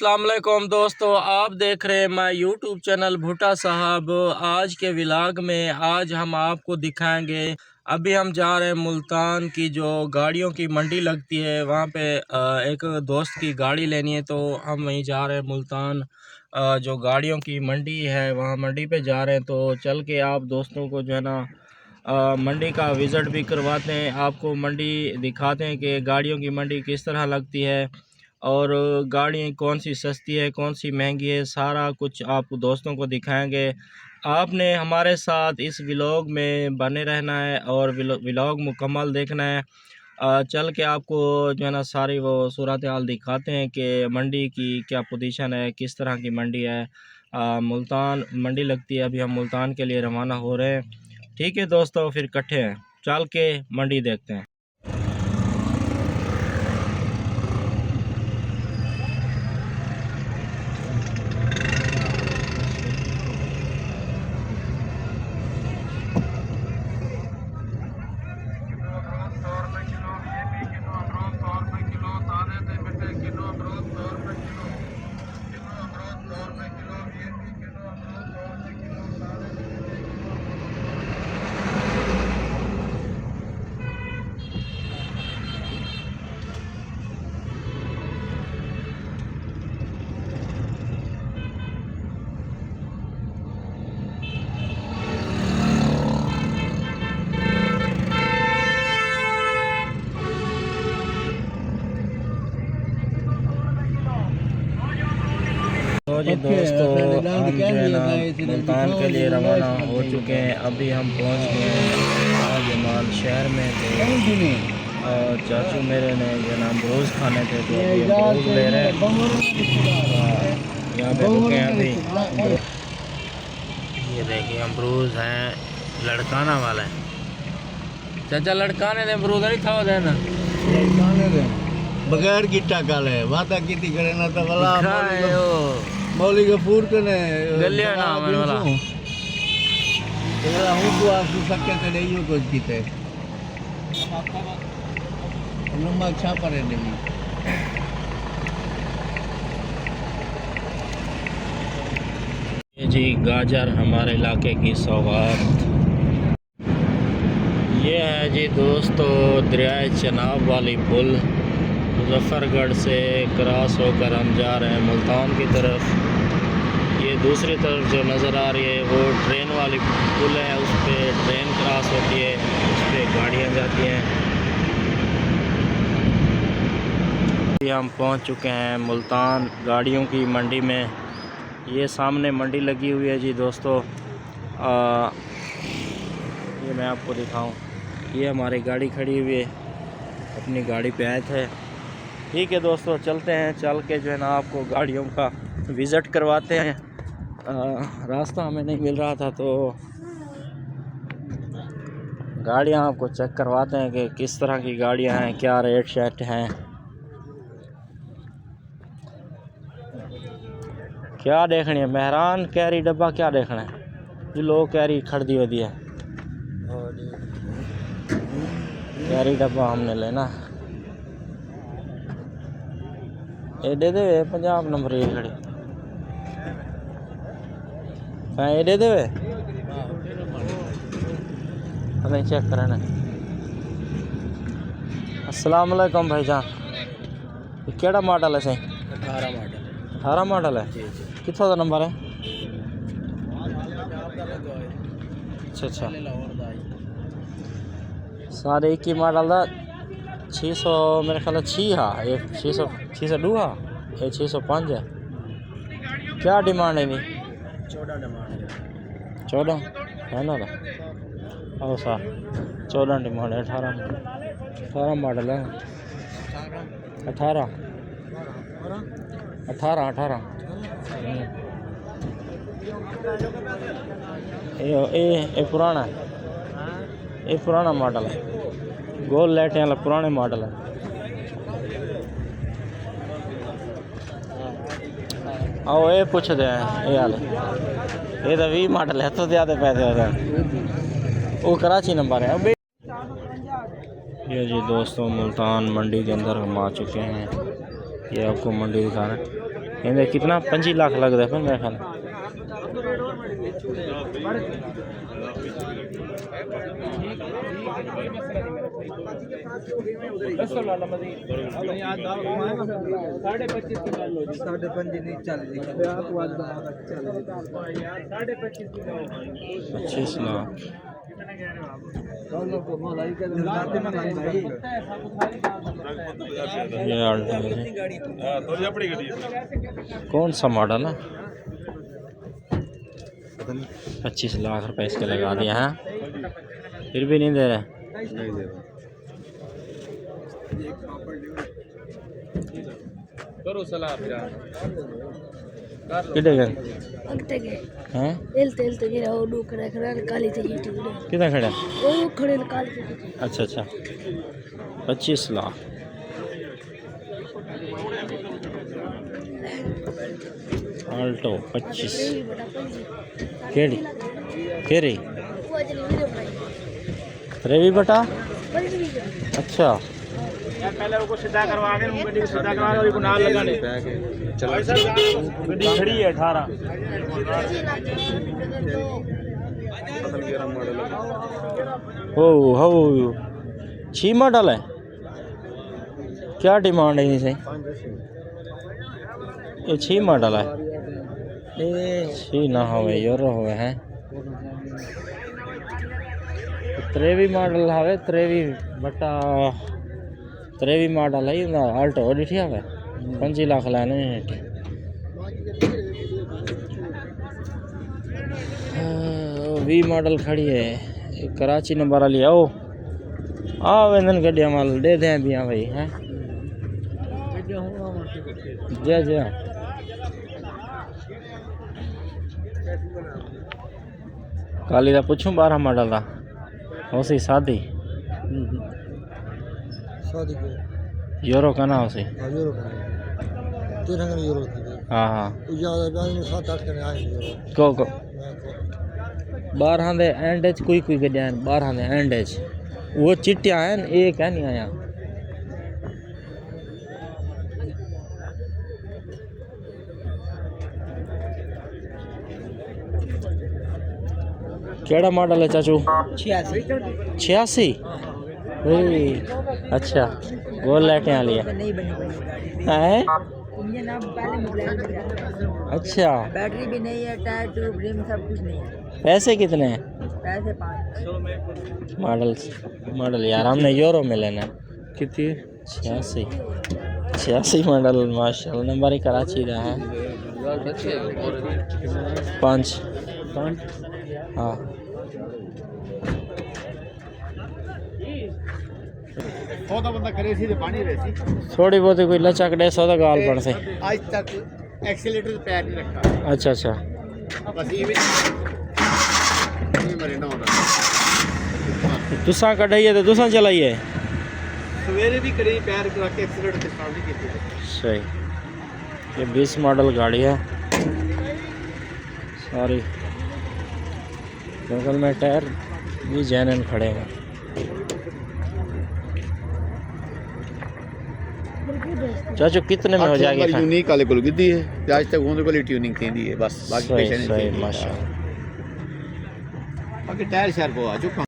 अस्सलाम वालेकुम दोस्तों, आप देख रहे हैं मैं यूट्यूब चैनल भुट्टा साहब। आज के व्लॉग में आज हम आपको दिखाएंगे। अभी हम जा रहे हैं मुल्तान की जो गाड़ियों की मंडी लगती है वहाँ पे एक दोस्त की गाड़ी लेनी है, तो हम वहीं जा रहे हैं मुल्तान। जो गाड़ियों की मंडी है वहाँ मंडी पे जा रहे हैं, तो चल के आप दोस्तों को जो है ना मंडी का विज़िट भी करवाते हैं, आपको मंडी दिखाते हैं कि गाड़ियों की मंडी किस तरह लगती है और गाड़ी कौन सी सस्ती है कौन सी महंगी है, सारा कुछ आप दोस्तों को दिखाएंगे। आपने हमारे साथ इस व्लॉग में बने रहना है और व्लॉग मुकम्मल देखना है। चल के आपको जो है ना सारी वो सूरत हाल दिखाते हैं कि मंडी की क्या पोजीशन है, किस तरह की मंडी है। मुल्तान मंडी लगती है। अभी हम मुल्तान के लिए रवाना हो रहे हैं। ठीक है दोस्तों, फिर इकट्ठे हैं, चल के मंडी देखते हैं। तो जी दोस्तों, हम जो है ना मुल्तान के लिए रवाना हो चुके हैं। अभी हम पहुंच गए हैं जमाल शहर में। तो चाचू मेरे ने जो ना अमरूज खाने थे, तो अभी अमरूज ले रहे हैं। यहाँ पे रुके हैं अभी। ये देखिए अमरूज हैं, लड़काना वाला है। चाचा लड़काने दे अमरूद नहीं था देना, लड़काने दे बगैर गिट्टा काले वादा की करे ना तो वाला मौली गफूर के ने गलिया ना मन वाला तेरा हूं तो आप सके ते नहीं कुछ कीते नमक अच्छा परे नहीं। ये जी गाजर हमारे इलाके की सौगात। ये है जी दोस्तों दरियाए चनाब वाली पुल। मुजफ्फरगढ़ से क्रॉस होकर हम जा रहे हैं मुल्तान की तरफ। ये दूसरी तरफ जो नज़र आ रही है वो ट्रेन वाली पुल है, उस पर ट्रेन क्रॉस होती है, उस पर गाड़ियाँ जाती हैं। ये हम पहुंच चुके हैं मुल्तान गाड़ियों की मंडी में। ये सामने मंडी लगी हुई है जी दोस्तों। ये मैं आपको दिखाऊं, ये हमारी गाड़ी खड़ी हुई है, अपनी गाड़ी पे आए थे। ठीक है दोस्तों, चलते हैं, चल के जो है ना आपको गाड़ियों का विज़िट करवाते हैं। रास्ता हमें नहीं मिल रहा था, तो गाड़ियां आपको चेक करवाते हैं कि किस तरह की गाड़ियां हैं, क्या रेट शेट हैं। क्या देखनी है मेहरान कैरी डब्बा, क्या देखना है जी? लोग कैरी खरीदी वधी है, कैरी डब्बा हमने लेना। एडे दे 50 नंबर ये खड़ी एडे दे हमें चेक कराना। अस्सलाम वालेकुम भाईजान, केड़ा मॉडल है सही? 18 मॉडल है। कितना का नंबर है? अच्छा सारे एक ही मॉडल का 600 मेरे ख्याल 6 हाँ, ये 602 हाँ, ये 605 है। क्या डिमांड है नहीं? 14 है ना? ओ सर 14 डिमांड है। 18 मॉडल है। 18 ये पुराना है, ये पुराना मॉडल है, गोल लाइटें वाला पुराने मॉडल है। आओ ये पूछते हैं, ये हाल ये तो 20 मॉडल है, तो ज़्यादा पैसे होते हैं। वो कराची नंबर है। ये जी दोस्तों मुल्तान मंडी के अंदर हम आ चुके हैं। ये आपको मंडी दिखा रहे हैं। इन्हें कितना 25 लाख लगता है मेरे ख्याल। पच्चीस लाख ये आल्टो है। कौन सा मॉडल है? 25 लाख रुपए इसके लगा दिया है, फिर भी नहीं दे रहे। करो सलाह कितने हैं? कितना खड़ा? अच्छा अच्छा 25 लाख। आल्टो 25 केड़ी केरी रेवी बटा। अच्छा पहले वो सीधा करवा के गड्डी सीधा करवा के नाल लगाने गड्डी खड़ी है 18 ओ हो 6 मॉडल है। क्या डिमांड है इसे? ये 6 मॉडल है। ये 6 ना होवे यूरो होवे है। त्रेवी मॉडल हवे, त्रेवी बटा त्रेवी मॉडल है ना। आल्टो डिठी हवे 25 लाख लाने ने। वी मॉडल खड़ी है कराची नंबर वाली। आओ आओ वेंदन गड्डिया माल दे दें दिया भाई हैं। जय जय काली का पूछूं 12 मॉडल का हो सी शादी यूरो का ना हो सी। हाँ हाँ को 12 दे एंड कोई कोई गड्डियां 12 दे एंड वो चिट्टियां हैं एक है नहीं आया। केड़ा मॉडल है चाचू? 86। अच्छा गोल लाइटें वाली है। अच्छा बैटरी भी नहीं है, टायर ट्यूब रिम सब कुछ नहीं है। पैसे कितने हैं? पैसे 500। मॉडल यार हमने यूरो में लेना। कितनी? 86 मॉडल माशाल्लाह। नंबर ही कराची का है 5। हाँ बंदा करे सी पानी रहती थोड़ी बहुत कोई लचक डे सौ गाल पड़ से। आज तक एक्सीलेटर पैर नहीं रखा। अच्छा अच्छा बस ये मरे ना होना। तुसा कढ़ाइए तो तुसा चलाइए सवेरे भी करी पैर रख के एक्सीलेटर के सामने की। सही ये 20 मॉडल गाड़ी है सारी। बगल में टायर भी जैनन खड़े हैं। चाचू कितने में हो जाएगी? यूनिक वाले को दी है आज तक उन्होंने को ट्यूनिंग थी है बस बाकी पैसे नहीं। माशाल्लाह बाकी टायर शहर को आ चुका।